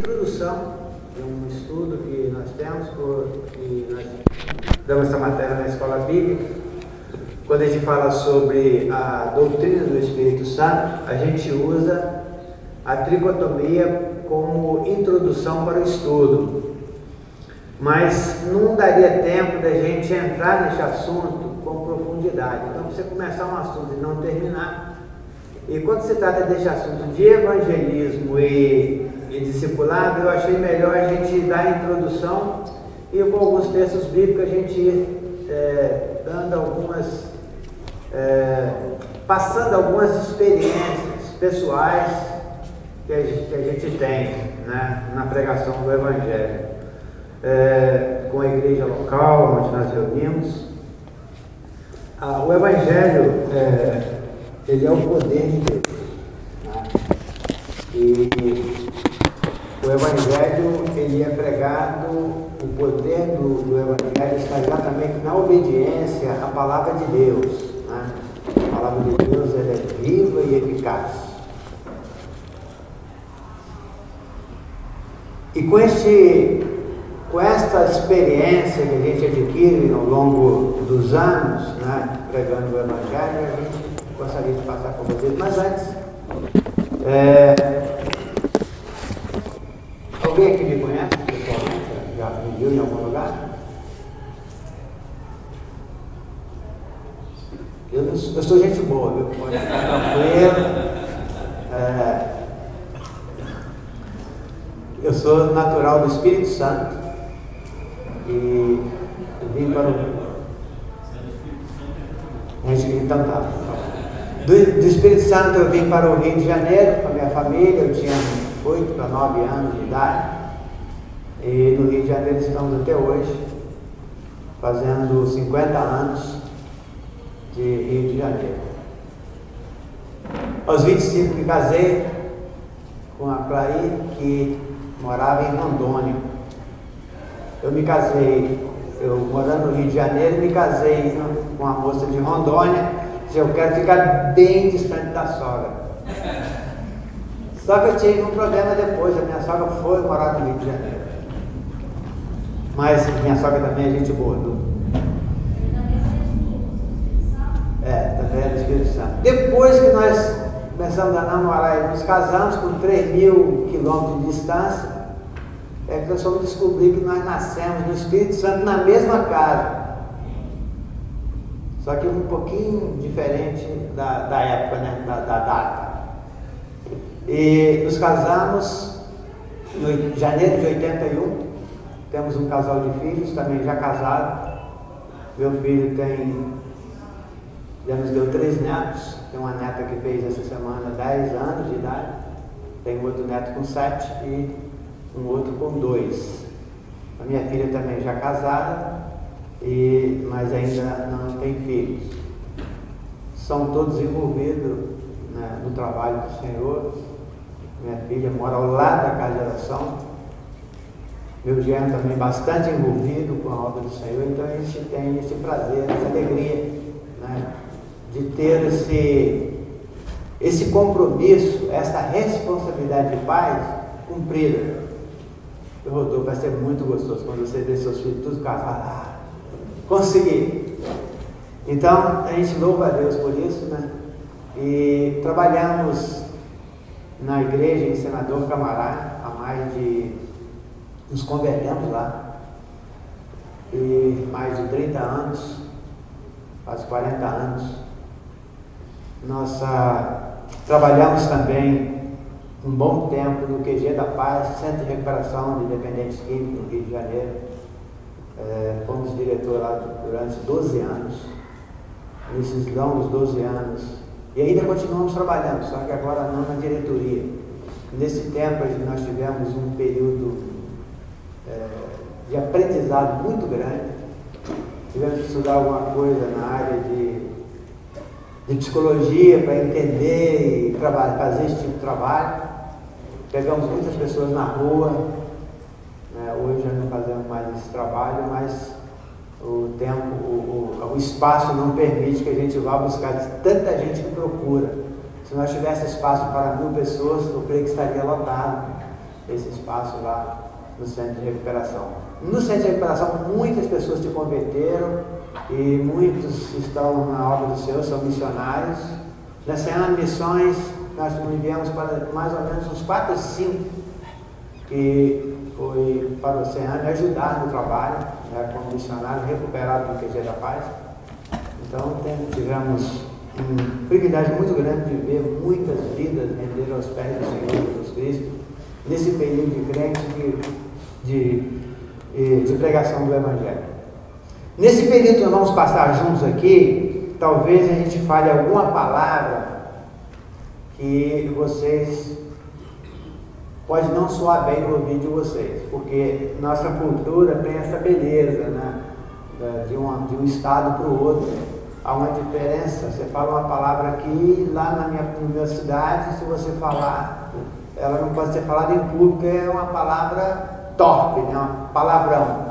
Introdução de um estudo que nós temos, que nós damos essa matéria na escola bíblica. Quando a gente fala sobre a doutrina do Espírito Santo, a gente usa a tricotomia como introdução para o estudo. Mas não daria tempo da gente entrar nesse assunto com profundidade. Então, você começar um assunto e não terminar. E quando se trata desse assunto de evangelismo e discipulado, eu achei melhor a gente dar a introdução e com alguns textos bíblicos a gente ir dando algumas, passando algumas experiências pessoais que a gente tem, né, na pregação do Evangelho, com a igreja local onde nós reunimos. O Evangelho ele é o poder de Deus, né? E o Evangelho ele é pregado, o poder do Evangelho está exatamente na obediência à palavra de Deus, né? A palavra de Deus ela é viva e eficaz. E com esta experiência que a gente adquire ao longo dos anos, né, pregando o Evangelho, a gente gostaria de passar com vocês. Mas antes, alguém aqui me conhece pessoalmente? Já me viu em algum lugar? Eu sou gente boa, viu? Pode ficar tranquilo. Eu sou natural do Espírito Santo e vim para o... Então tá. Do Espírito Santo eu vim para o Rio de Janeiro com a minha família, eu tinha 8 para 9 anos de idade, e no Rio de Janeiro estamos até hoje, fazendo 50 anos de Rio de Janeiro. Aos 25 me casei com a Clary, que morava em Rondônia. Eu me casei, eu morando no Rio de Janeiro, me casei com uma moça de Rondônia. Eu quero ficar bem distante da sogra. Só que eu tive um problema depois. A minha sogra foi morar no Rio de Janeiro. Mas minha sogra também é gente boa, viu? Também é do Espírito Santo. Depois que nós começamos a namorar e nos casamos com 3.000 quilômetros de distância, é que nós fomos descobrir que nós nascemos no Espírito Santo na mesma casa. Só que um pouquinho diferente da época, né? da data. E nos casamos em janeiro de 81, temos um casal de filhos, também já casado. Meu filho já nos deu 3 netos, tem uma neta que fez essa semana 10 anos de idade, tem outro neto com 7 e um outro com 2. A minha filha também já casada, mas ainda não tem filhos. São todos envolvidos, né, no trabalho do Senhor. Minha filha mora ao lado da casa de oração. Meu genro também bastante envolvido com a obra do Senhor. Então a gente tem esse prazer, essa alegria, né, de ter esse compromisso, essa responsabilidade de pais cumprida. Rodolfo, vai ser muito gostoso quando você vê seus filhos todos casados. Consegui. Então a gente louva a Deus por isso, né? E trabalhamos na igreja em Senador Camará nos convertemos lá e mais de 30 anos, quase 40 anos. Nós trabalhamos também um bom tempo no QG da Paz, Centro de Recuperação de Dependentes Químicos no Rio de Janeiro. Fomos diretor lá durante 12 anos, nesses longos 12 anos, e ainda continuamos trabalhando, só que agora não na diretoria. Nesse tempo nós tivemos um período de aprendizado muito grande, tivemos que estudar alguma coisa na área de psicologia para entender e fazer esse tipo de trabalho. Pegamos muitas pessoas na rua. Hoje já não fazemos mais esse trabalho, mas o tempo, o espaço não permite que a gente vá buscar tanta gente que procura. Se nós tivéssemos espaço para 1000 pessoas, eu creio que estaria lotado. esse espaço lá no centro de recuperação. No centro de recuperação, muitas pessoas se converteram e muitos estão na obra do Senhor, são missionários. Na Semana de Missões, nós enviamos para mais ou menos uns 4 ou 5 que foi para o oceano ajudar no trabalho, né, como missionário recuperado do QG da Paz. Então tivemos um privilégio muito grande de ver muitas vidas render aos pés do Senhor Jesus Cristo nesse período de crente de pregação do Evangelho. Nesse período que nós vamos passar juntos aqui, talvez a gente fale alguma palavra que vocês pode não soar bem no ouvido de vocês, porque nossa cultura tem essa beleza, né? De um estado para o outro, há uma diferença. Você fala uma palavra aqui, lá na minha cidade, se você falar, ela não pode ser falada em público, é uma palavra torpe, né? Um palavrão,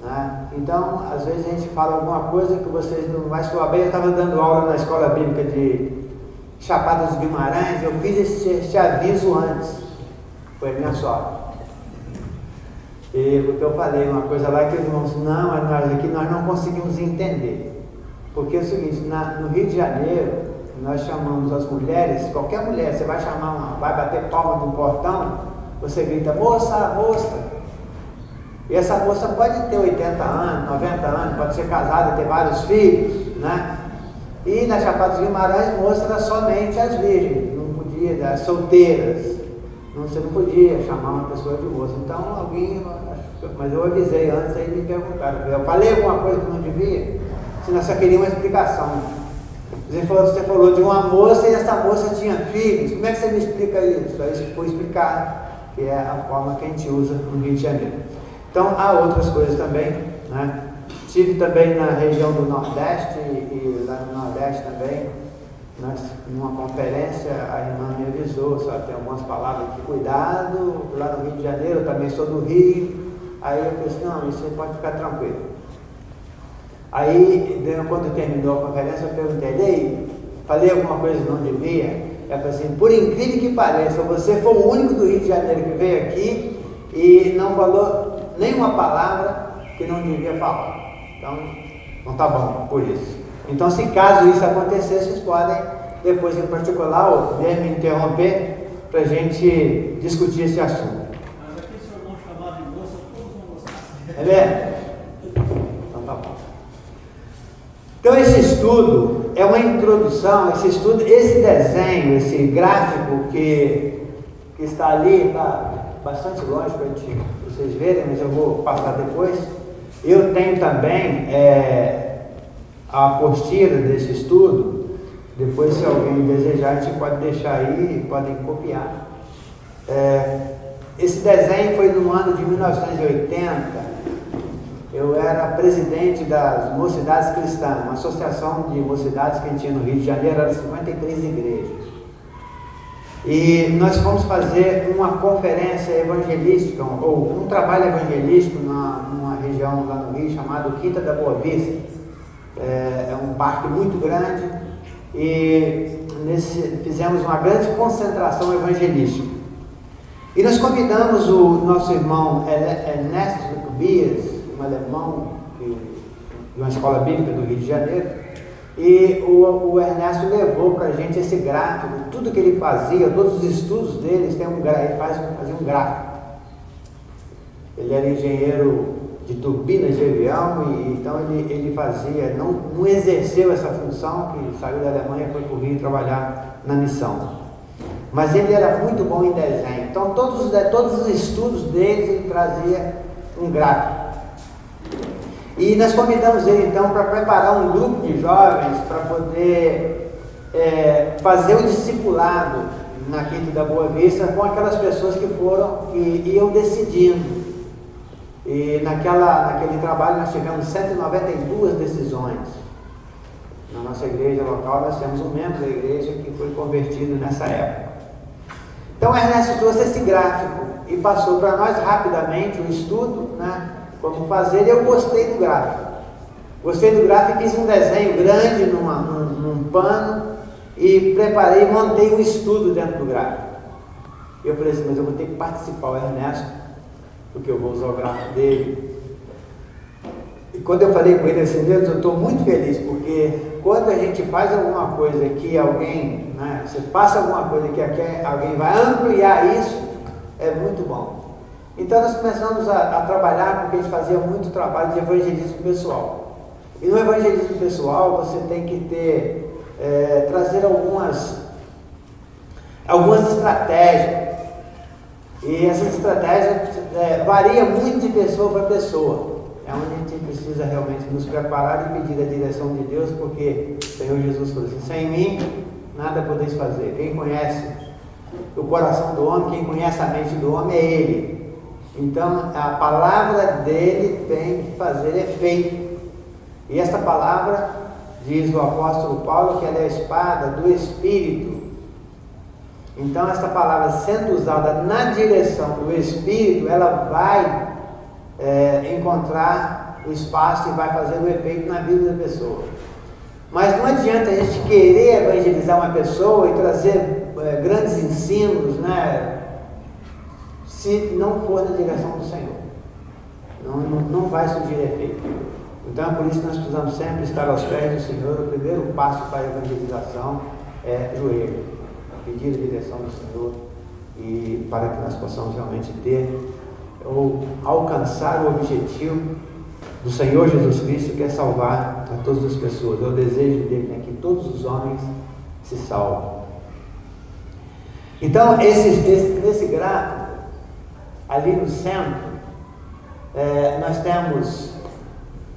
né? Então, às vezes a gente fala alguma coisa que vocês não vai soar bem. Eu estava dando aula na escola bíblica de Chapada dos Guimarães, eu fiz esse aviso antes. Foi a minha sorte. E porque eu falei uma coisa lá que eles vão dizer, não, aqui nós não conseguimos entender. Porque é o seguinte, no Rio de Janeiro, nós chamamos as mulheres, qualquer mulher, você vai vai bater palma no portão, você grita, moça, moça. E essa moça pode ter 80 anos, 90 anos, pode ser casada, ter vários filhos, né? E na Chapada dos Guimarães, moça era somente as virgens, não podia, as solteiras. Você não podia chamar uma pessoa de moça. Então mas eu avisei antes, aí me perguntaram. Eu falei alguma coisa que não devia? Senão só queria uma explicação. Você falou de uma moça e essa moça tinha filhos. Como é que você me explica isso? Aí foi explicar, que é a forma que a gente usa no Rio de Janeiro. Então há outras coisas também, né? Estive também na região do Nordeste e lá no Nordeste também. Numa conferência, a irmã me avisou, só tem algumas palavras aqui, cuidado, lá no Rio de Janeiro, eu também sou do Rio. Aí eu pensei, não, isso aí pode ficar tranquilo. Aí, quando terminou a conferência, eu perguntei, falei alguma coisa que não devia? Ela falou assim, por incrível que pareça, você foi o único do Rio de Janeiro que veio aqui e não falou nenhuma palavra que não devia falar. Então, não tá bom por isso. Então, se caso isso acontecer, vocês podem, depois em particular, me interromper para a gente discutir esse assunto. Mas aqui, se eu não chamar de moça, todos vão gostar. É mesmo? Então, tá bom. Então, esse estudo é uma introdução, esse desenho, esse gráfico que está ali, está bastante longe para vocês verem, mas eu vou passar depois. Eu tenho também a apostila desse estudo. Depois, se alguém desejar, a gente pode deixar aí, podem copiar. Esse desenho foi no ano de 1980. Eu era presidente das Mocidades Cristãs, uma associação de mocidades que a gente tinha no Rio de Janeiro, eram 53 igrejas. E nós fomos fazer uma conferência evangelística, ou um trabalho evangelístico numa região lá no Rio, chamado Quinta da Boa Vista. É um parque muito grande e fizemos uma grande concentração evangelística. E nós convidamos o nosso irmão Ernesto Bias, um alemão de uma escola bíblica do Rio de Janeiro, e o Ernesto levou para a gente esse gráfico, tudo que ele fazia, todos os estudos dele, ele fazia um gráfico. Ele era engenheiro de turbinas de avião, e então ele fazia, não exerceu essa função, que saiu da Alemanha e foi para o Rio trabalhar na missão. Mas ele era muito bom em desenho, então todos os estudos dele ele trazia um gráfico. E nós convidamos ele então para preparar um grupo de jovens para poder fazer o discipulado na Quinta da Boa Vista com aquelas pessoas que iam decidindo. E naquele trabalho nós tivemos 192 decisões. Na nossa igreja local nós temos um membro da igreja que foi convertido nessa época. Então Ernesto trouxe esse gráfico e passou para nós rapidamente o estudo, né, como fazer, e eu gostei do gráfico. Gostei do gráfico e fiz um desenho grande num pano e preparei e montei um estudo dentro do gráfico. Eu falei assim, mas eu vou ter que participar, o Ernesto, porque eu vou usar o gráfico dele. E quando eu falei com ele assim, Deus, eu estou muito feliz, porque quando a gente faz alguma coisa que alguém, né, você passa alguma coisa que alguém vai ampliar isso, é muito bom. Então nós começamos a trabalhar, porque a gente fazia muito trabalho de evangelismo pessoal. E no evangelismo pessoal você tem que ter, trazer algumas estratégias. E essas estratégias variam muito de pessoa para pessoa. É onde a gente precisa realmente nos preparar e pedir a direção de Deus, porque o Senhor Jesus falou assim, sem mim nada podeis fazer. Quem conhece o coração do homem, quem conhece a mente do homem é Ele. Então a palavra dele tem que fazer efeito. E esta palavra, diz o apóstolo Paulo, que ela é a espada do Espírito. Então esta palavra sendo usada na direção do Espírito, ela vai encontrar o espaço e vai fazer o efeito na vida da pessoa. Mas não adianta a gente querer evangelizar uma pessoa e trazer grandes ensinos, né, se não for na direção do Senhor. Não vai surgir efeito. Então, por isso nós precisamos sempre estar aos pés do Senhor. O primeiro passo para a evangelização é joelho, pedir a direção do Senhor, e para que nós possamos realmente ter ou alcançar o objetivo do Senhor Jesus Cristo, que é salvar a todas as pessoas. É o desejo dele, né, que todos os homens se salvem. Então, nesse gráfico, ali no centro, nós temos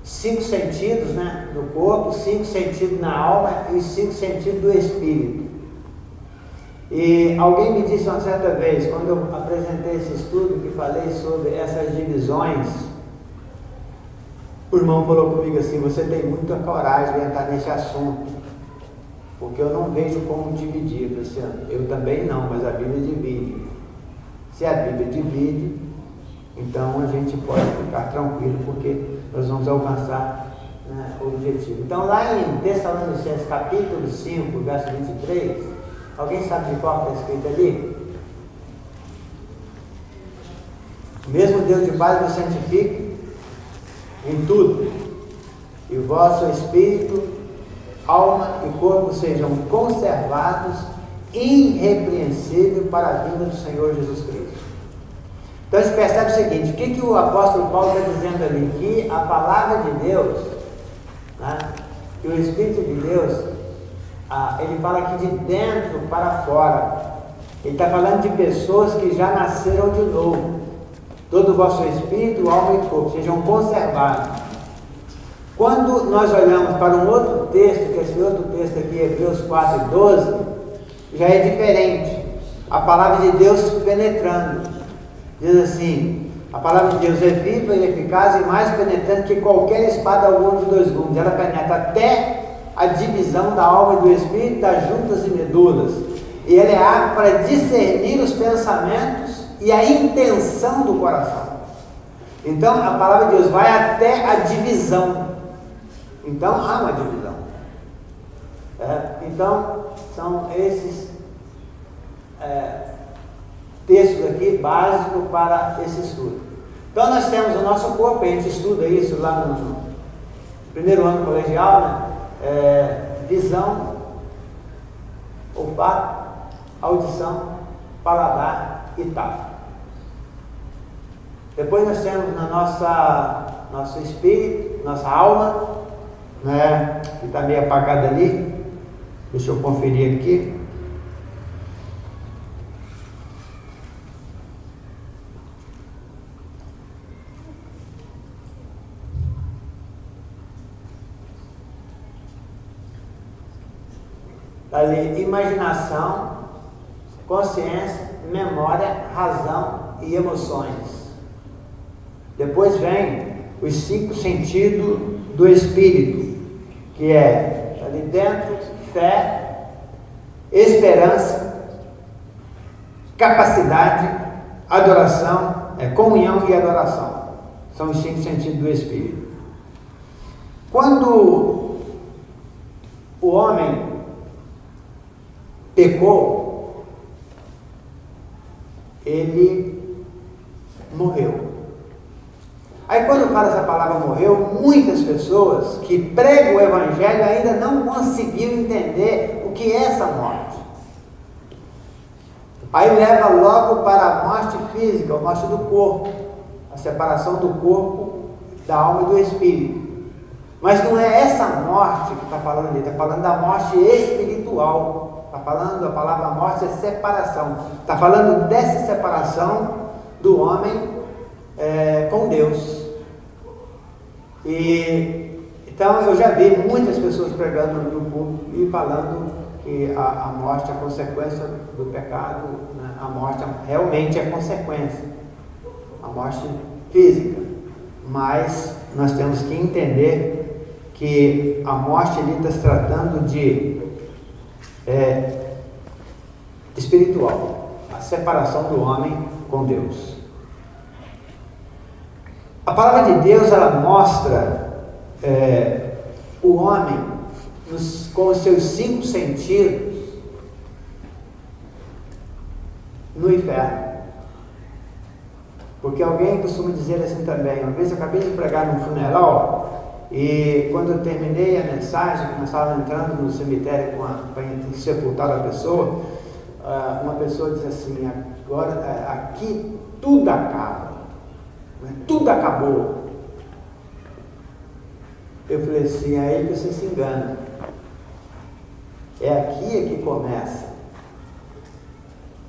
5 sentidos, né, do corpo, 5 sentidos na alma e 5 sentidos do espírito. E alguém me disse uma certa vez, quando eu apresentei esse estudo, que falei sobre essas divisões, o irmão falou comigo assim, você tem muita coragem de entrar nesse assunto, porque eu não vejo como dividir. Eu também não, mas a Bíblia divide. Se a Bíblia divide, então a gente pode ficar tranquilo, porque nós vamos alcançar, né, o objetivo. Então lá em Tessalonicenses capítulo 5, verso 23, alguém sabe de qual está escrito ali? O mesmo Deus de paz nos santifique em tudo, e o vosso espírito, alma e corpo sejam conservados irrepreensíveis para a vinda do Senhor Jesus Cristo. Então você percebe o seguinte, o que o apóstolo Paulo está dizendo ali? Que a palavra de Deus, né, que o Espírito de Deus, ele fala aqui de dentro para fora. Ele está falando de pessoas que já nasceram de novo. Todo o vosso espírito, alma e corpo sejam conservados. Quando nós olhamos para um outro texto, que esse outro texto aqui, Hebreus 4:12, já é diferente. A palavra de Deus penetrando. Diz assim, a palavra de Deus é viva e eficaz e mais penetrante que qualquer espada alguma de 2 gumes. Ela penetra até a divisão da alma e do espírito, das juntas e medulas. E ela é apta para discernir os pensamentos e a intenção do coração. Então a palavra de Deus vai até a divisão. Então há uma divisão. Então são esses textos aqui básicos para esse estudo. Então nós temos o nosso corpo, a gente estuda isso lá no primeiro ano colegial, né? Visão, olfato, audição, paladar e tato. Depois nós temos na nosso espírito, nossa alma, né, que está meio apagada ali. Deixa eu conferir aqui. Ali, imaginação, consciência, memória, razão e emoções. Depois vem os 5 sentidos do espírito, que é ali dentro, fé, esperança, capacidade, adoração, comunhão e adoração. São os 5 sentidos do espírito. Quando o homem pecou, ele morreu. Aí quando fala essa palavra morreu, muitas pessoas que pregam o Evangelho ainda não conseguiram entender o que é essa morte. Aí leva logo para a morte física, a morte do corpo, a separação do corpo, da alma e do espírito. Mas não é essa morte que está falando ali, está falando da morte espiritual. Está falando, a palavra morte é separação. Está falando dessa separação do homem com Deus. Então eu já vi muitas pessoas pregando no público e falando que a morte é consequência do pecado, né? A morte realmente é consequência, a morte física, mas nós temos que entender que a morte ali está se tratando de espiritual, a separação do homem com Deus. A palavra de Deus, ela mostra o homem com os seus 5 sentidos no inferno. Porque alguém costuma dizer assim também. Uma vez eu acabei de pregar num funeral e quando eu terminei a mensagem, que nós estávamos entrando no cemitério para sepultar a pessoa, uma pessoa disse assim: agora aqui tudo acaba, tudo acabou. Eu falei assim: é aí que você se engana. É aqui que começa.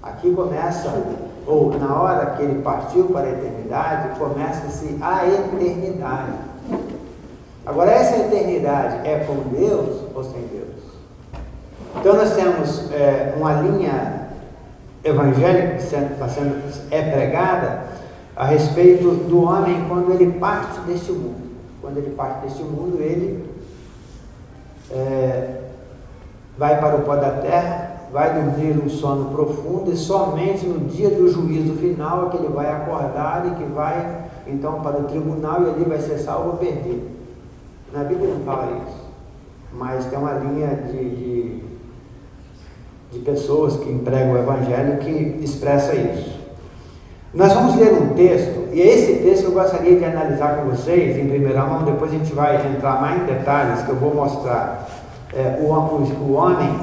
Aqui começa, ou na hora que ele partiu para a eternidade, começa-se a eternidade. Agora, essa eternidade é com Deus ou sem Deus? Então, nós temos uma linha evangélica que é pregada a respeito do homem quando ele parte deste mundo. Quando ele parte deste mundo, ele vai para o pó da terra, vai dormir um sono profundo e somente no dia do juízo final é que ele vai acordar e que vai então para o tribunal e ali vai ser salvo ou perdido. Na Bíblia não fala isso, mas tem uma linha de pessoas que empregam o Evangelho que expressa isso. Nós vamos ler um texto, e esse texto eu gostaria de analisar com vocês em primeira mão, depois a gente vai entrar mais em detalhes, que eu vou mostrar o homem,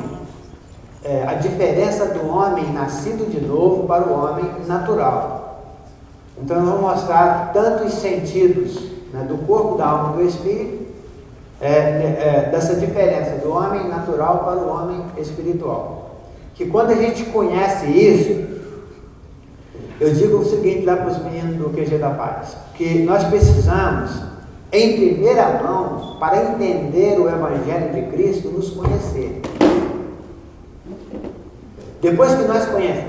a diferença do homem nascido de novo para o homem natural. Então eu vou mostrar tanto os sentidos, né, do corpo, da alma e do espírito, dessa diferença do homem natural para o homem espiritual. Que quando a gente conhece isso, eu digo o seguinte lá para os meninos do QG da Paz, que nós precisamos, em primeira mão, para entender o Evangelho de Cristo, nos conhecer. Depois que nós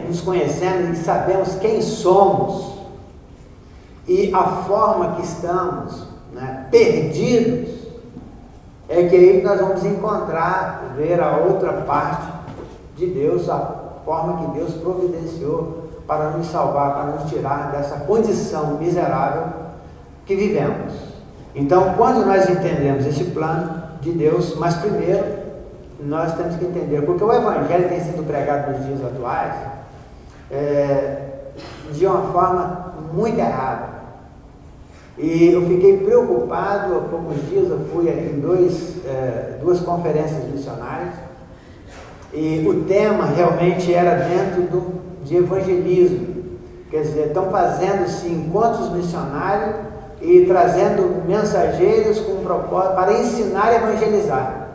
nos conhecemos e sabemos quem somos e a forma que estamos, né, perdidos, é que aí nós vamos encontrar, ver a outra parte de Deus, a forma que Deus providenciou para nos salvar, para nos tirar dessa condição miserável que vivemos. Então, quando nós entendemos esse plano de Deus, mas primeiro nós temos que entender, porque o Evangelho tem sido pregado nos dias atuais de uma forma muito errada. E eu fiquei preocupado, há poucos dias eu fui em duas conferências missionárias, e o tema realmente era dentro de evangelismo, quer dizer, estão fazendo-se encontros missionários e trazendo mensageiros com um propósito para ensinar e evangelizar.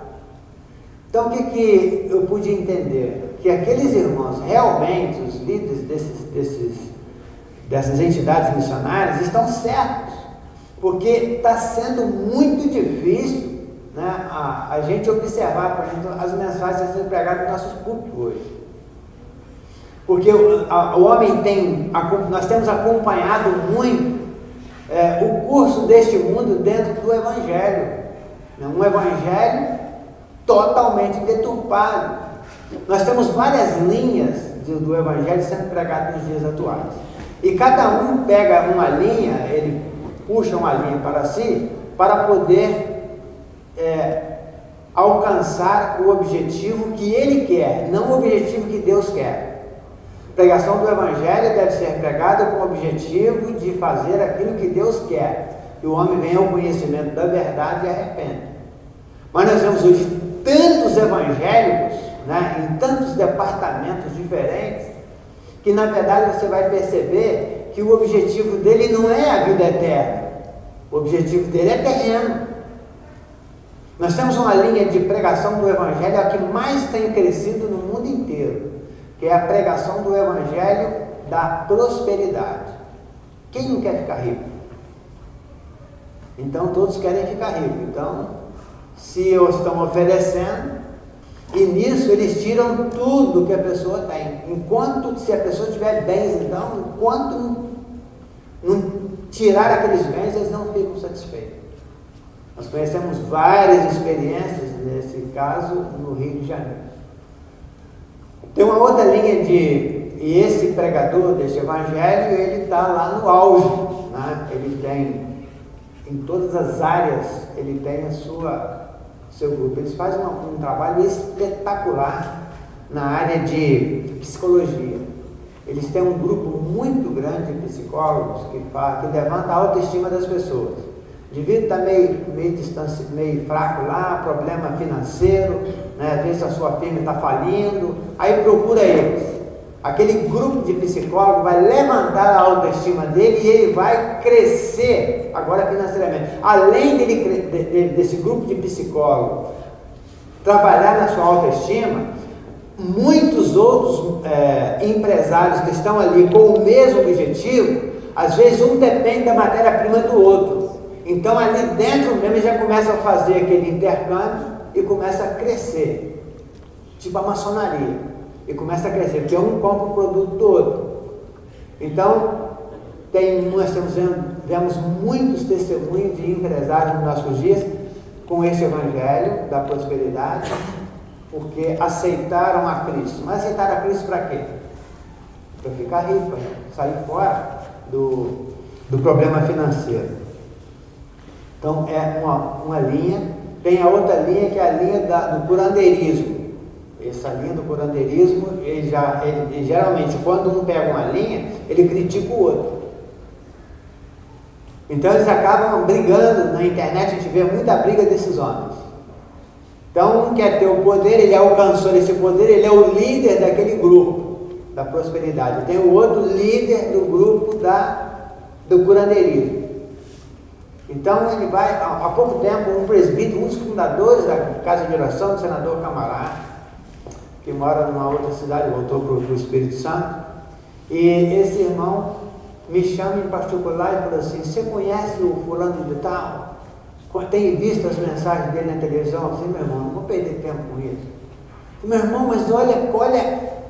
Então o que eu pude entender? Que aqueles irmãos, realmente, os líderes dessas entidades missionárias estão certos, porque está sendo muito difícil, né, a gente observar, por exemplo, as mensagens sendo pregadas nos nossos púlpitos hoje. Porque o homem nós temos acompanhado muito o curso deste mundo dentro do Evangelho, né? Um Evangelho totalmente deturpado. Nós temos várias linhas do Evangelho sendo pregadas nos dias atuais, e cada um pega uma linha, ele puxa uma linha para si, para poder alcançar o objetivo que ele quer, não o objetivo que Deus quer. Pregação do Evangelho deve ser pregada com o objetivo de fazer aquilo que Deus quer, que o homem venha ao conhecimento da verdade e arrependa. Mas nós vemos hoje tantos evangélicos, né, em tantos departamentos diferentes, que na verdade você vai perceber que o objetivo dele não é a vida eterna, o objetivo dele é terreno. Nós temos uma linha de pregação do Evangelho a que mais tem crescido no mundo inteiro, que é a pregação do Evangelho da prosperidade. Quem não quer ficar rico? Então todos querem ficar ricos. Então, se estão oferecendo, e nisso eles tiram tudo que a pessoa tem. Enquanto, se a pessoa tiver bens, então, enquanto não tirar aqueles bens, eles não ficam satisfeitos. Nós conhecemos várias experiências nesse caso no Rio de Janeiro. Tem uma outra linha e esse pregador desse evangelho, ele está lá no auge, né? Ele tem, em todas as áreas, ele tem seu grupo. Eles fazem um trabalho espetacular na área de psicologia. Eles têm um grupo muito grande de psicólogos que levanta a autoestima das pessoas. O indivíduo está meio fraco lá, problema financeiro, né? Às vezes a sua firma está falindo, aí procura eles. Aquele grupo de psicólogos vai levantar a autoestima dele e ele vai crescer agora financeiramente. Além desse grupo de psicólogos trabalhar na sua autoestima, muitos outros empresários que estão ali com o mesmo objetivo, às vezes um depende da matéria-prima do outro. Então ali dentro mesmo já começa a fazer aquele intercâmbio e começa a crescer, tipo a maçonaria, e começa a crescer, porque um compra o produto do outro. Então nós vemos muitos testemunhos de empresários nos nossos dias com esse evangelho da prosperidade, porque aceitaram a Cristo. Mas aceitaram a Cristo para quê? Para ficar rico, né? Sair fora do problema financeiro. Então é uma linha. Tem a outra linha que é a linha do curandeirismo. Essa linha do curandeirismo, ele geralmente, quando um pega uma linha, ele critica o outro. Então eles acabam brigando. Na internet a gente vê muita briga desses homens. Então um quer ter o poder, ele alcançou esse poder, ele é o líder daquele grupo da prosperidade. Tem o outro líder do grupo do curandeirismo. Então ele vai, há pouco tempo, um presbítero, um dos fundadores da Casa de Oração do senador Camará, que mora numa outra cidade, voltou para o Espírito Santo, e esse irmão me chama em particular e fala assim: você conhece o fulano de tal? Tem visto as mensagens dele na televisão? Eu falei: meu irmão, não vou perder tempo com isso. Meu irmão, mas olha,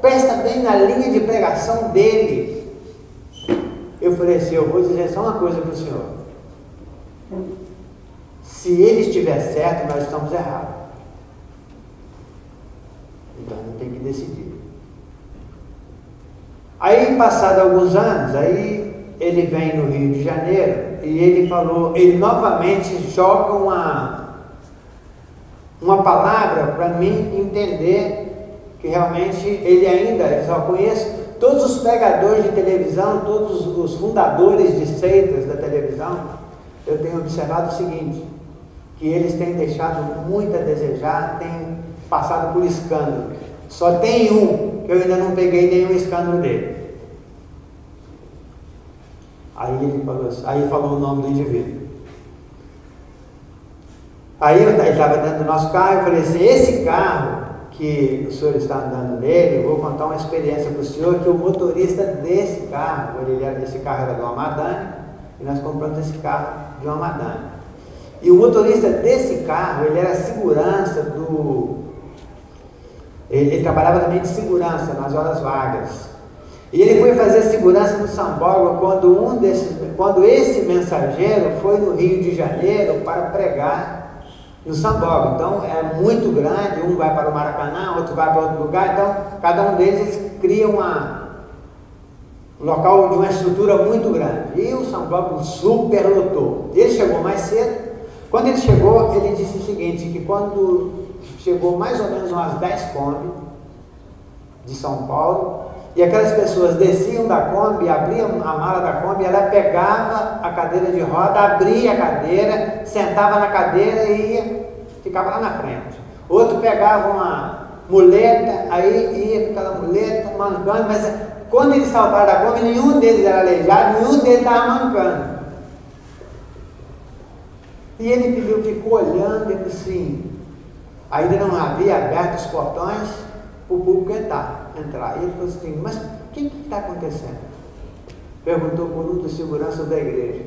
presta bem na linha de pregação dele. Eu falei assim: eu vou dizer só uma coisa para o senhor. Se ele estiver certo, nós estamos errados. Então não tem que decidir. Aí, passados alguns anos, aí ele vem no Rio de Janeiro e ele novamente joga uma palavra para mim entender que realmente eu só conheço todos os pregadores de televisão, todos os fundadores de seitas da televisão. Eu tenho observado o seguinte, que eles têm deixado muito a desejar, têm passado por escândalo. Só tem um que eu ainda não peguei nenhum escândalo dele. Aí falou o nome do indivíduo. Aí ele estava dentro do nosso carro e falei assim: esse carro que o senhor está andando nele, eu vou contar uma experiência para o senhor, que o motorista desse carro, esse carro era de uma Madame, e nós compramos esse carro de uma Madame. E o motorista desse carro, ele era segurança ele trabalhava também de segurança nas horas vagas. E ele foi fazer segurança no São Paulo quando esse mensageiro foi no Rio de Janeiro para pregar no São Paulo. Então é muito grande, um vai para o Maracanã, outro vai para outro lugar, então cada um deles cria um local de uma estrutura muito grande. E o São Paulo superlotou. Ele chegou mais cedo. Quando ele chegou, ele disse o seguinte, que quando chegou mais ou menos umas 10 Kombi de São Paulo, E aquelas pessoas desciam da Kombi, abriam a mala da Kombi, ela pegava a cadeira de roda, abria a cadeira, sentava na cadeira e ia, ficava lá na frente. Outro pegava uma muleta, aí ia com aquela muleta, mancando, mas quando eles saltaram da Kombi, nenhum deles era aleijado, nenhum deles estava mancando. E ele pediu, ficou olhando, ele disse assim, ainda não havia aberto os portões para o público entrar. E ele falou assim, mas o que está acontecendo? Perguntou por um dos seguranças da igreja.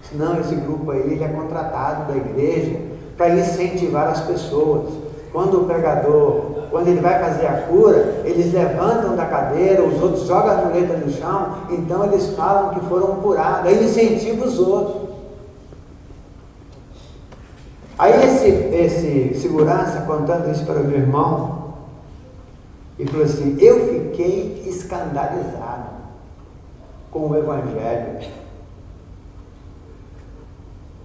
Disse, não, esse grupo aí ele é contratado da igreja para incentivar as pessoas. Quando o pregador, quando ele vai fazer a cura, eles levantam da cadeira, os outros jogam a muleta no chão, então eles falam que foram curados, aí incentiva os outros. Aí esse segurança, contando isso para o meu irmão, e falou assim, eu fiquei escandalizado com o Evangelho,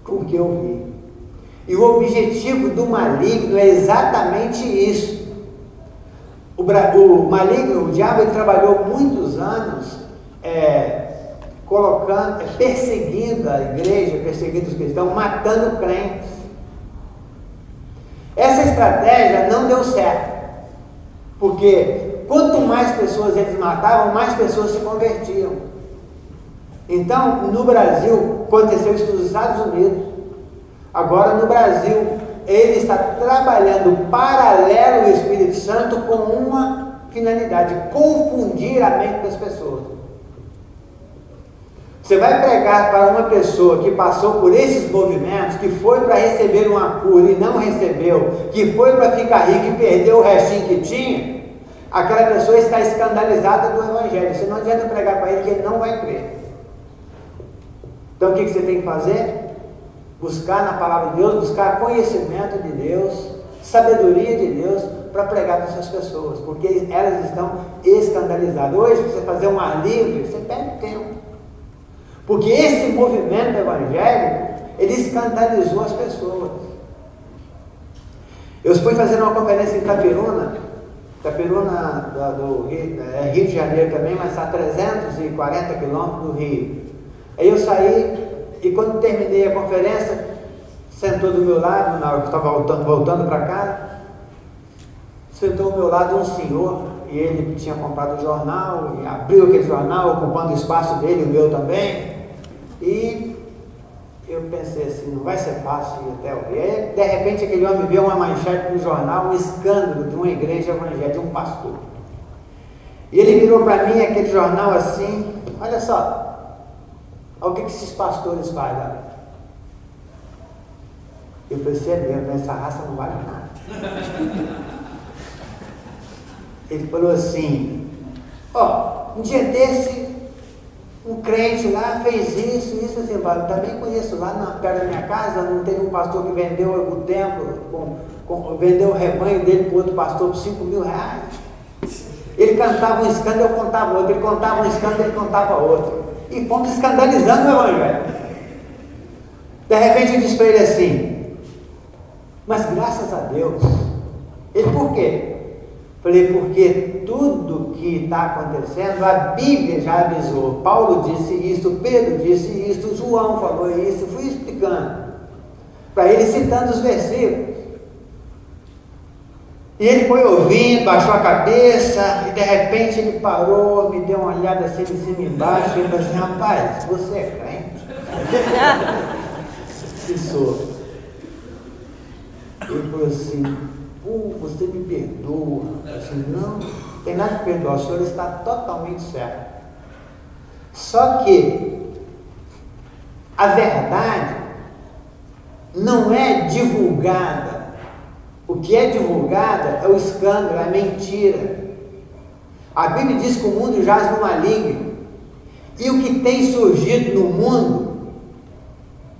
com o que eu vi. E o objetivo do maligno é exatamente isso. O maligno, o diabo, ele trabalhou muitos anos perseguindo a igreja, perseguindo os cristãos, matando crentes. Essa estratégia não deu certo. Porque quanto mais pessoas eles matavam, mais pessoas se convertiam. Então, no Brasil, aconteceu isso nos Estados Unidos. Agora, no Brasil, ele está trabalhando paralelo ao Espírito Santo com uma finalidade: confundir a mente das pessoas. Você vai pregar para uma pessoa que passou por esses movimentos, que foi para receber uma cura e não recebeu, que foi para ficar rico e perdeu o restinho que tinha, aquela pessoa está escandalizada do Evangelho. Você não adianta pregar para ele que ele não vai crer. Então o que você tem que fazer? Buscar na palavra de Deus, buscar conhecimento de Deus, sabedoria de Deus, para pregar para essas pessoas, porque elas estão escandalizadas. Hoje, para você fazer um ar livre, você perde tempo. Porque esse movimento evangélico, ele escandalizou as pessoas. Eu fui fazer uma conferência em Itapiruna do Rio, Rio de Janeiro também, mas a 340 quilômetros do Rio. Aí eu saí, e quando terminei a conferência, sentou do meu lado, na hora que eu estava voltando para casa, sentou ao meu lado um senhor, e ele tinha comprado o jornal, e abriu aquele jornal, ocupando o espaço dele, o meu também. E eu pensei assim, não vai ser fácil ir até o Rio. Aí, de repente, aquele homem vê uma manchete no jornal, um escândalo de uma igreja evangélica, de um pastor. E ele virou para mim aquele jornal assim, olha só, olha o que esses pastores fazem lá. Eu pensei, é mesmo, essa raça não vale nada. Ele falou assim, um dia desse, um crente lá fez isso assim, eu também conheço lá perto da minha casa, não teve um pastor que vendeu o templo, vendeu o rebanho dele para outro pastor por R$5.000. Ele cantava um escândalo, eu contava outro, ele contava um escândalo, ele contava outro. E fomos escandalizando o Evangelho. De repente eu disse para ele assim, mas graças a Deus. Ele, por quê? Falei, porque tudo que está acontecendo, a Bíblia já avisou. Paulo disse isso, Pedro disse isso, João falou isso, fui explicando para ele, citando os versículos. E ele foi ouvindo, baixou a cabeça, e de repente ele parou, me deu uma olhada assim de cima e embaixo, e ele falou assim, rapaz, você é crente? E sou. Ele falou assim, você me perdoa. Eu disse, não tem nada que perdoar, o senhor está totalmente certo. Só que a verdade não é divulgada. O que é divulgada é o escândalo, é a mentira. A Bíblia diz que o mundo jaz no maligno. E o que tem surgido no mundo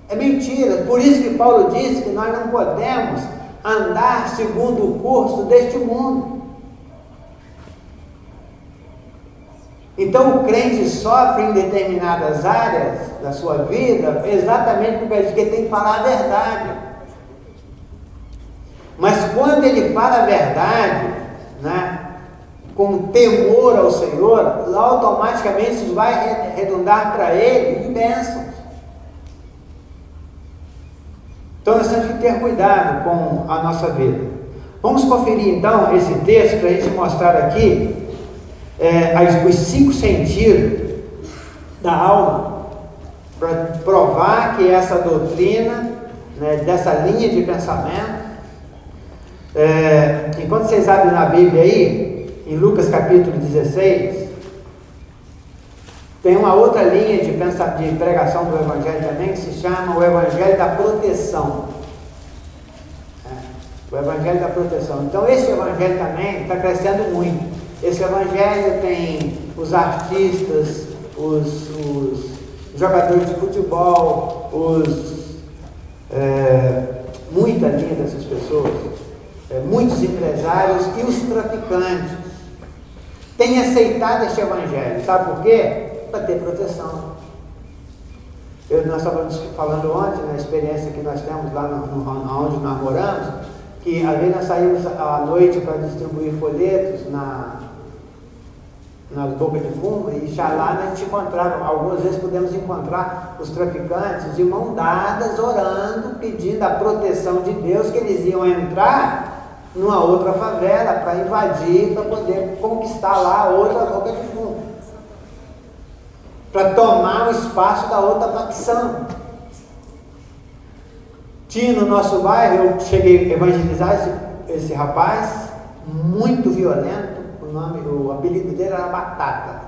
é mentira. Por isso que Paulo disse que nós não podemos andar segundo o curso deste mundo. Então o crente sofre em determinadas áreas da sua vida exatamente porque ele tem que falar a verdade. Mas quando ele fala a verdade, né, com temor ao Senhor, automaticamente isso vai redundar para ele em bênçãos. Então nós temos que ter cuidado com a nossa vida. Vamos conferir então esse texto para a gente mostrar aqui os 5 sentidos da alma, para provar que essa doutrina, né, dessa linha de pensamento, enquanto vocês abrem na Bíblia aí, em Lucas capítulo 16, tem uma outra linha de pregação do Evangelho também, que se chama o Evangelho da proteção. O Evangelho da proteção. Então esse Evangelho também está crescendo muito. Esse Evangelho tem os artistas, os jogadores de futebol, muita linha dessas pessoas, muitos empresários e os traficantes têm aceitado este Evangelho. Sabe por quê? Para ter proteção. Nós estávamos falando ontem, na experiência que nós temos lá onde nós moramos, que às vezes nós saímos à noite para distribuir folhetos nas bocas de fumo, e lá a gente encontrava, algumas vezes podemos encontrar os traficantes de mão dadas, orando, pedindo a proteção de Deus, que eles iam entrar numa outra favela para invadir, para poder conquistar lá outra boca de fumo, para tomar o espaço da outra facção. Tinha no nosso bairro, eu cheguei a evangelizar esse rapaz, muito violento. O apelido dele era Batata.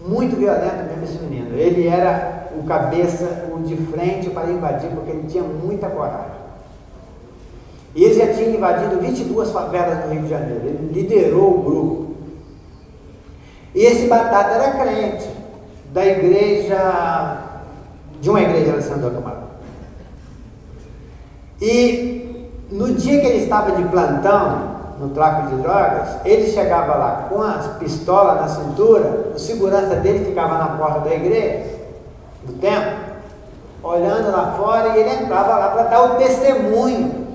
Muito violento mesmo esse menino. Ele era o cabeça, o de frente para invadir, porque ele tinha muita coragem. E ele já tinha invadido 22 favelas no Rio de Janeiro. Ele liderou o grupo. E esse Batata era crente da igreja, de uma igreja de Santo Camargo. E no dia que ele estava de plantão no tráfico de drogas, ele chegava lá com a pistola na cintura, o segurança dele ficava na porta da igreja, do templo, olhando lá fora, e ele entrava lá para dar o testemunho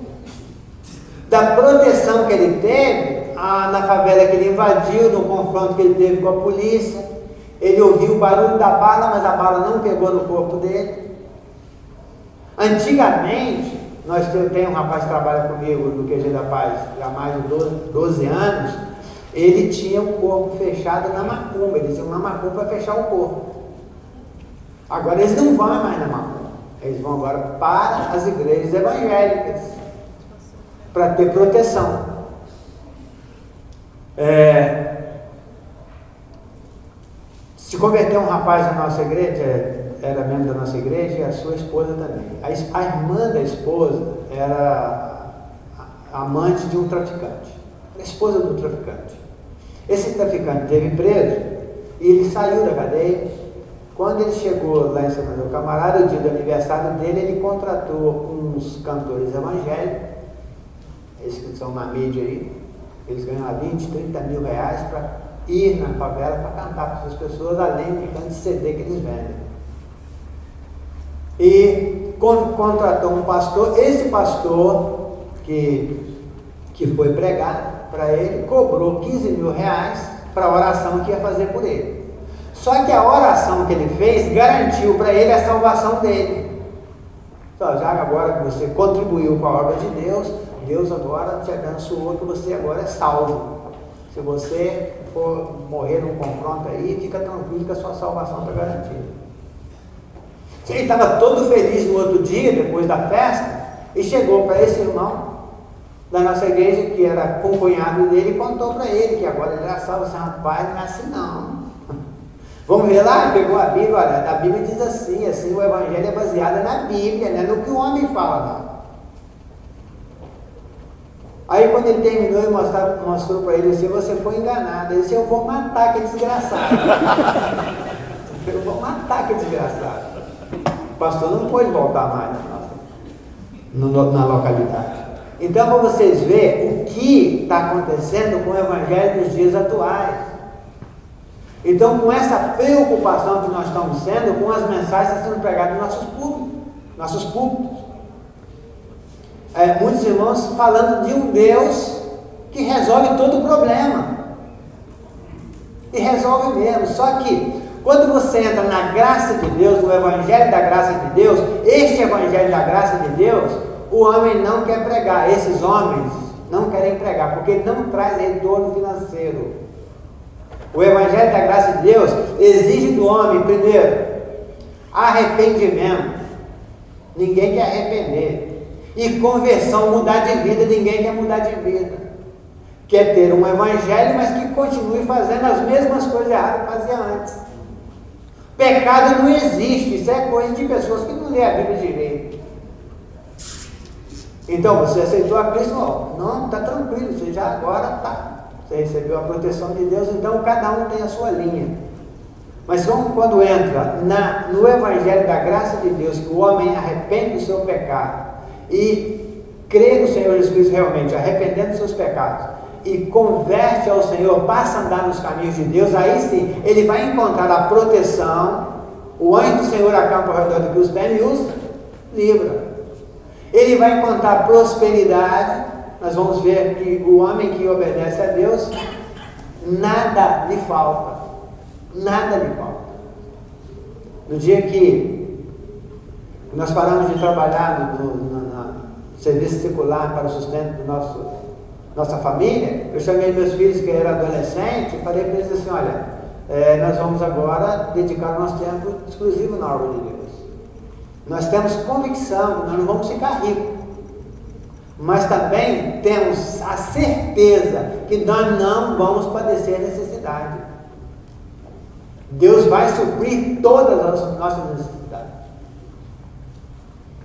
da proteção que ele teve na favela que ele invadiu, no confronto que ele teve com a polícia. Ele ouviu o barulho da bala, mas a bala não pegou no corpo dele. Antigamente, tem um rapaz que trabalha comigo no QG da Paz há mais de 12 anos, ele tinha o corpo fechado na macumba, eles iam na macumba para fechar o corpo. Agora eles não vão mais na macumba, eles vão agora para as igrejas evangélicas, para ter proteção. Se converteu um rapaz na nossa igreja, era membro da nossa igreja, e a sua esposa também. A irmã da esposa era amante de um traficante, a esposa do traficante. Esse traficante teve preso e ele saiu da cadeia. Quando ele chegou lá em São Paulo, camarada, o dia do aniversário dele, ele contratou uns cantores evangélicos, esses que são na mídia aí, eles ganham 20, 30 mil reais para ir na favela para cantar para essas pessoas, além de tanto CD que eles vendem. E contratou um pastor. Esse pastor que foi pregar para ele, cobrou 15 mil reais para a oração que ia fazer por ele. Só que a oração que ele fez garantiu para ele a salvação dele. Então, já agora que você contribuiu com a obra de Deus, Deus agora te abençoou, que você agora é salvo. Se você for morrer num confronto aí, fica tranquilo que a sua salvação está garantida. Ele estava todo feliz no outro dia, depois da festa, e chegou para esse irmão da nossa igreja, que era concunhado dele, e contou para ele que agora ele era salvo. Assim, rapaz, não é assim não. Vamos ver lá, pegou a Bíblia, olha, a Bíblia diz assim, o Evangelho é baseado na Bíblia, não é no que o homem fala, não. Aí quando ele terminou, ele mostrou para ele assim: você foi enganado. Ele disse: eu vou matar aquele desgraçado. Eu vou matar aquele desgraçado. O pastor não pôde voltar mais na localidade. Então, para vocês verem o que está acontecendo com o Evangelho nos dias atuais. Então, com essa preocupação que nós estamos tendo, com as mensagens que estão sendo pregadas nos nossos púlpitos. Muitos irmãos falando de um Deus que resolve todo o problema. E resolve mesmo. Só que quando você entra na graça de Deus, no Evangelho da graça de Deus, este Evangelho da graça de Deus, o homem não quer pregar. Esses homens não querem pregar, porque não traz retorno financeiro. O Evangelho da graça de Deus exige do homem, primeiro, arrependimento. Ninguém quer arrepender. E conversão, mudar de vida. Ninguém quer mudar de vida. Quer ter um Evangelho, mas que continue fazendo as mesmas coisas erradas que fazia antes. Pecado não existe. Isso é coisa de pessoas que não lê a Bíblia direito. Então, você aceitou a Cristo? Não, está tranquilo. Você já agora está. Você recebeu a proteção de Deus, então cada um tem a sua linha. Mas quando entra no Evangelho da graça de Deus, que o homem arrepende do seu pecado e crê no Senhor Jesus Cristo realmente, arrependendo dos seus pecados, e converte ao Senhor, passa a andar nos caminhos de Deus, aí sim, ele vai encontrar a proteção, o anjo do Senhor acampa ao redor do que os teme e os livra. Ele vai encontrar prosperidade. Nós vamos ver que o homem que obedece a Deus, nada lhe falta. Nada lhe falta. No dia que nós paramos de trabalhar no serviço secular para o sustento da nossa família, eu chamei meus filhos que eram adolescentes e falei para eles assim, olha, nós vamos agora dedicar o nosso tempo exclusivo na obra de Deus. Nós temos convicção que nós não vamos ficar ricos, mas também temos a certeza que nós não vamos padecer necessidade. Deus vai suprir todas as nossas necessidades.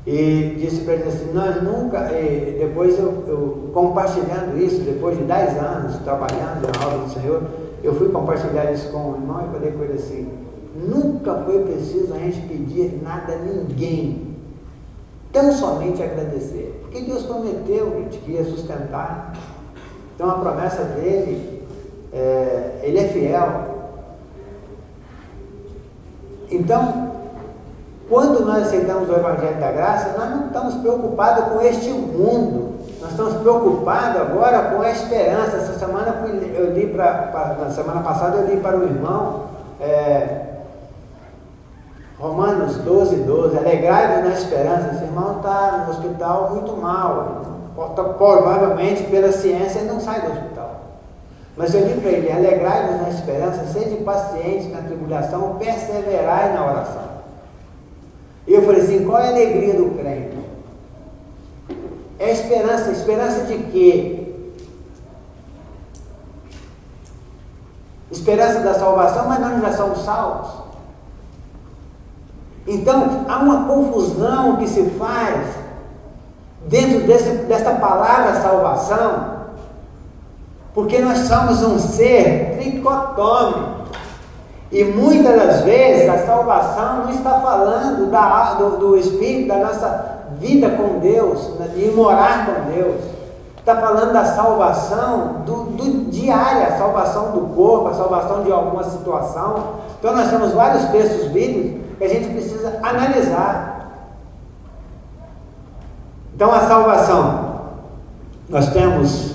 E disse para eles assim, nós nunca, depois eu compartilhando isso, depois de 10 anos trabalhando na obra do Senhor, eu fui compartilhar isso com o irmão e falei com ele assim, nunca foi preciso a gente pedir nada a ninguém, tão somente agradecer, porque Deus prometeu, gente, que ia sustentar. Então a promessa dele, ele é fiel. Então, quando nós aceitamos o Evangelho da Graça, nós não estamos preocupados com este mundo, nós estamos preocupados agora com a esperança. Essa semana na semana passada eu li para o irmão, Romanos 12:12, alegrai-vos na esperança. Esse irmão está no hospital muito mal, provavelmente pela ciência ele não sai do hospital. Mas eu digo para ele, alegrai-vos na esperança, sede pacientes na tribulação, perseverai na oração. E eu falei assim, qual é a alegria do crente? É esperança. Esperança de quê? Esperança da salvação, mas nós já somos salvos. Então, há uma confusão que se faz dentro dessa palavra salvação, porque nós somos um ser tricotômico. E muitas das vezes a salvação não está falando do Espírito, da nossa vida com Deus, de morar com Deus. Está falando da salvação do diário, a salvação do corpo, a salvação de alguma situação. Então nós temos vários textos bíblicos que a gente precisa analisar. Então a salvação, nós temos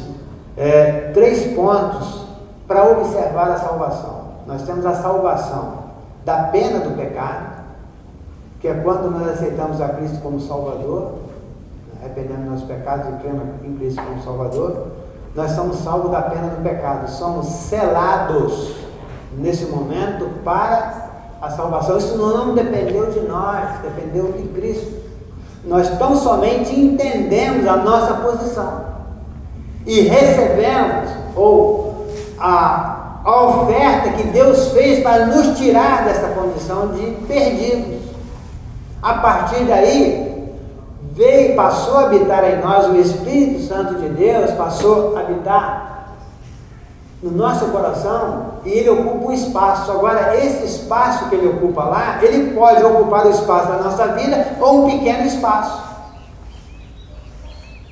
3 pontos para observar a salvação. Nós temos a salvação da pena do pecado, que é quando nós aceitamos a Cristo como Salvador, arrependendo dos nossos pecados e crendo em Cristo como Salvador. Nós somos salvos da pena do pecado, somos selados nesse momento para a salvação. Isso não dependeu de nós, dependeu de Cristo. Nós tão somente entendemos a nossa posição e recebemos a oferta que Deus fez para nos tirar dessa condição de perdidos. A partir daí, passou a habitar em nós o Espírito Santo de Deus, passou a habitar no nosso coração e ele ocupa um espaço. Agora, esse espaço que ele ocupa lá, ele pode ocupar o espaço da nossa vida ou um pequeno espaço.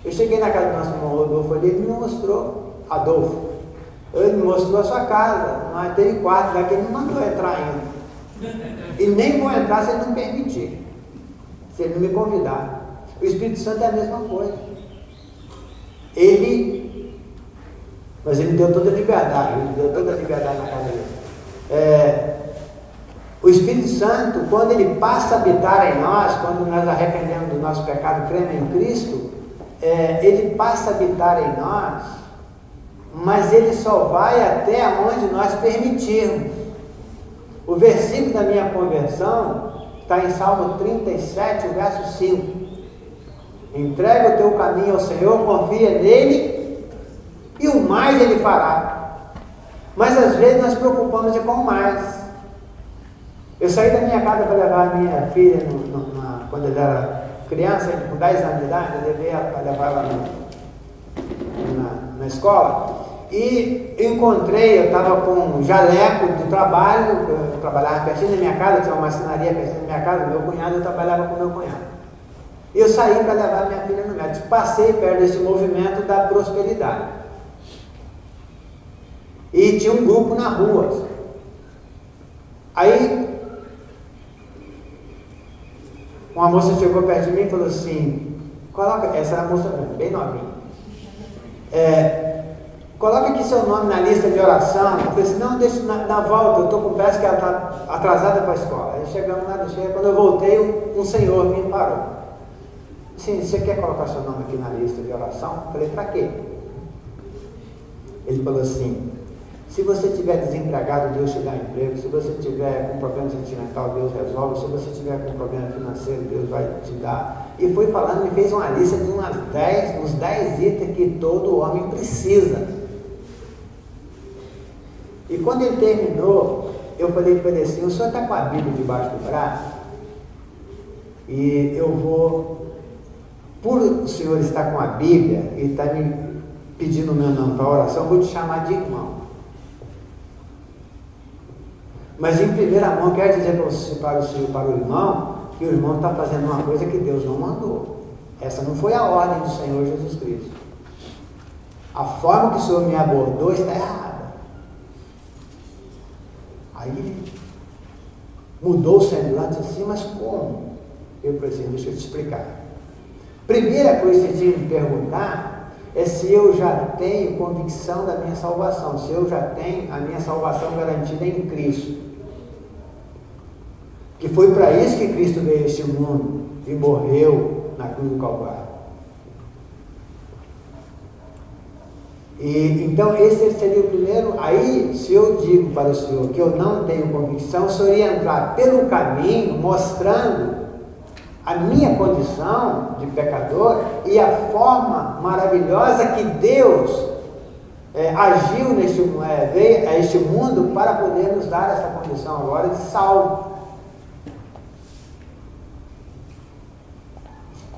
Eu cheguei na casa do nosso irmão Rodolfo ali, ele me mostrou, Adolfo, ele me mostrou a sua casa, mas teve quarto lá que ele não mandou entrar ainda. E nem vou entrar se ele não permitir, se ele não me convidar. O Espírito Santo é a mesma coisa. Mas ele deu toda a liberdade, na casa dele. O Espírito Santo, quando ele passa a habitar em nós, quando nós arrependemos do nosso pecado, cremos em Cristo, ele passa a habitar em nós, mas ele só vai até onde nós permitirmos. O versículo da minha conversão está em Salmo 37, o verso 5. Entrega o teu caminho ao Senhor, confia nele e o mais ele fará. Mas às vezes nós preocupamos com o mais. Eu saí da minha casa para levar a minha filha, quando ela era criança, com 10 anos de idade, eu levei ela para levar ela na escola. E encontrei, eu estava com um jaleco de trabalho, eu trabalhava pertinho da minha casa, tinha uma marcenaria pertinho da minha casa, meu cunhado, eu trabalhava com meu cunhado. E eu saí para levar minha filha no médico, passei perto desse movimento da prosperidade. E tinha um grupo na rua. Aí, uma moça chegou perto de mim e falou assim, essa era a moça bem novinha, coloca aqui seu nome na lista de oração. Eu falei assim, não, deixa na volta, eu estou com pressa que ela está atrasada para a escola. Aí chegamos lá, quando eu voltei, um senhor me parou. Assim, você quer colocar seu nome aqui na lista de oração? Eu falei, para quê? Ele falou assim, se você estiver desempregado, Deus te dá emprego. Se você estiver com problema sentimental, Deus resolve. Se você estiver com problema financeiro, Deus vai te dar. E foi falando, me fez uma lista de uns 10 itens que todo homem precisa. E quando ele terminou, eu falei para ele assim, o senhor está com a Bíblia debaixo do braço? E eu vou, por o senhor estar com a Bíblia e está me pedindo o meu nome para oração, eu vou te chamar de irmão. Mas em primeira mão, quero dizer para você, para o irmão, que o irmão está fazendo uma coisa que Deus não mandou. Essa não foi a ordem do Senhor Jesus Cristo. A forma que o Senhor me abordou está errada. Aí mudou o semblante assim, mas como? Eu falei assim, deixa eu te explicar. Primeira coisa que você tinha que me perguntar é se eu já tenho convicção da minha salvação, se eu já tenho a minha salvação garantida em Cristo. Que foi para isso que Cristo veio a este mundo e morreu na cruz do Calvário. E então esse seria o primeiro. Aí, se eu digo para o senhor que eu não tenho convicção, o senhor ia entrar pelo caminho mostrando a minha condição de pecador e a forma maravilhosa que Deus agiu veio a este mundo para poder nos dar essa condição agora de salvo.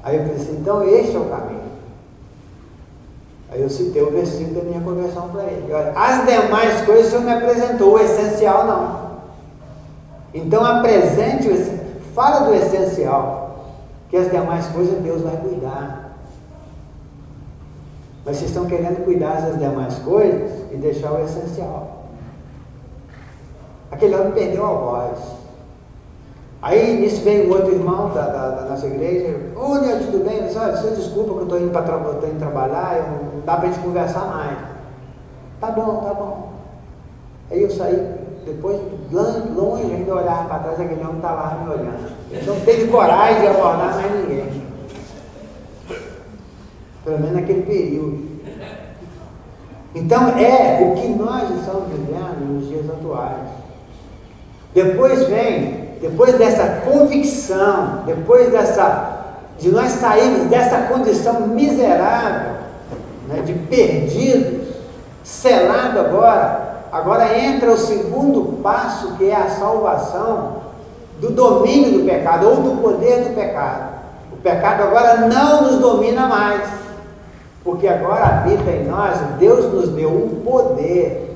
Aí eu falei assim, então este é o caminho. Aí eu citei o versículo da minha conversão para ele. Olha, as demais coisas o Senhor me apresentou, o essencial não. Então apresente o essencial, fala do essencial, que as demais coisas Deus vai cuidar. Mas vocês estão querendo cuidar das demais coisas e deixar o essencial. Aquele homem perdeu a voz. Aí nisso veio um outro irmão da nossa igreja. Ô, Neo, tudo bem? Eu disse, olha, você desculpa que eu estou indo trabalhar, não dá para a gente conversar mais. Tá bom, tá bom. Aí eu saí, depois, longe, ainda olhava para trás, aquele homem estava lá me olhando. Ele não teve coragem de abordar mais ninguém. Pelo menos naquele período. Então o que nós estamos vivendo nos dias atuais. Depois dessa convicção, de nós sairmos dessa condição miserável, né, de perdidos, selado agora entra o segundo passo, que é a salvação do domínio do pecado, ou do poder do pecado. O pecado agora não nos domina mais, porque agora habita em nós, Deus nos deu um poder.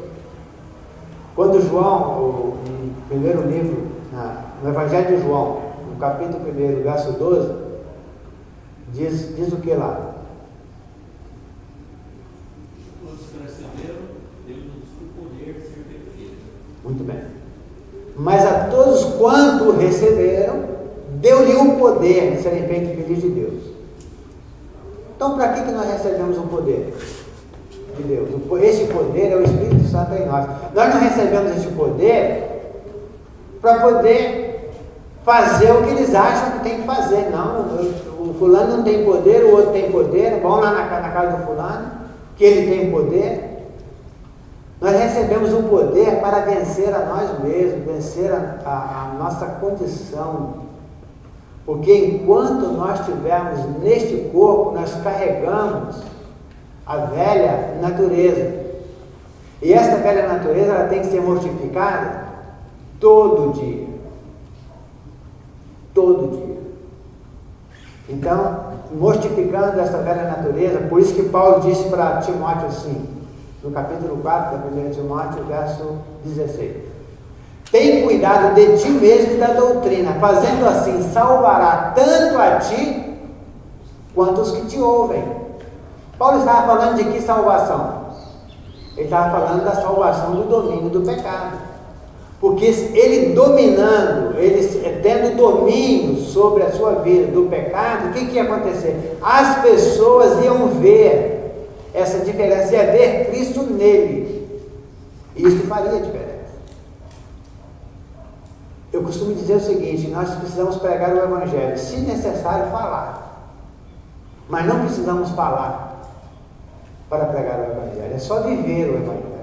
Quando João, no primeiro livro, no Evangelho de João, no capítulo 1, verso 12, diz o que lá? Todos que receberam, Deus nos deu o poder de ser feito filhos. Muito bem. Mas a todos quanto receberam, deu-lhe o poder de serem feitos filhos de Deus. Então, para que nós recebemos o poder de Deus? Este poder é o Espírito Santo em nós. Nós não recebemos este poder para poder fazer o que eles acham que tem que fazer. Não, o fulano não tem poder, o outro tem poder, vão lá na casa do fulano, que ele tem poder. Nós recebemos o poder para vencer a nós mesmos, vencer a nossa condição. Porque enquanto nós estivermos neste corpo, nós carregamos a velha natureza. E esta velha natureza, ela tem que ser mortificada todo dia. Todo dia. Então, mortificando essa velha natureza, por isso que Paulo disse para Timóteo assim, no capítulo 4 da 1 Timóteo, verso 16. Tem cuidado de ti mesmo e da doutrina, fazendo assim salvará tanto a ti quanto os que te ouvem. Paulo estava falando de que salvação? Ele estava falando da salvação do domínio do pecado. Porque ele dominando, ele tendo domínio sobre a sua vida do pecado, o que ia acontecer? As pessoas iam ver essa diferença, ia ver Cristo nele. E isso faria diferença. Eu costumo dizer o seguinte: nós precisamos pregar o Evangelho, se necessário falar, mas não precisamos falar para pregar o Evangelho, é só viver o Evangelho.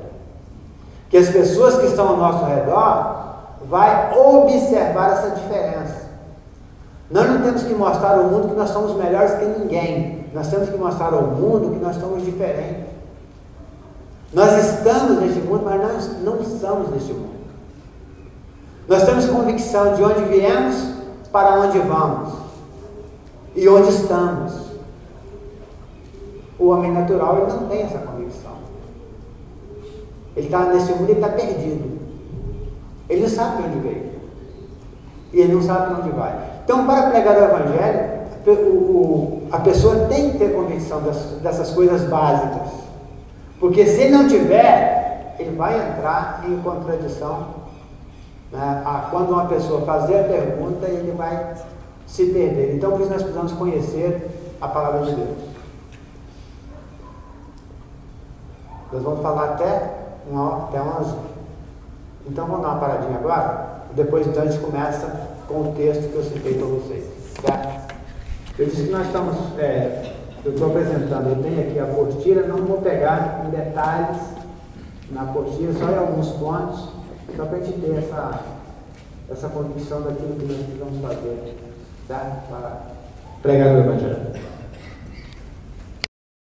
Que as pessoas que estão ao nosso redor vai observar essa diferença. Nós não temos que mostrar ao mundo que nós somos melhores que ninguém, nós temos que mostrar ao mundo que nós somos diferentes. Nós estamos neste mundo, mas nós não estamos neste mundo. Nós temos convicção de onde viemos, para onde vamos e onde estamos. O homem natural, ele não tem essa convicção. Ele está nesse mundo, ele está perdido. Ele não sabe de onde veio e ele não sabe para onde vai. Então, para pregar o Evangelho, a pessoa tem que ter convicção dessas coisas básicas, porque se ele não tiver, ele vai entrar em contradição. Quando uma pessoa fazer a pergunta, ele vai se perder. Então, por isso nós precisamos conhecer a palavra de Deus. Nós vamos falar até 11. Então, vamos dar uma paradinha agora. Depois, então, a gente começa com o texto que eu citei para vocês. Certo? Eu disse que nós estamos... eu estou apresentando, eu tenho aqui a apostila, não vou pegar em detalhes na apostila, só em alguns pontos, só para a gente ter essa convicção daquilo que nós precisamos fazer, tá? Para pregar o Evangelho.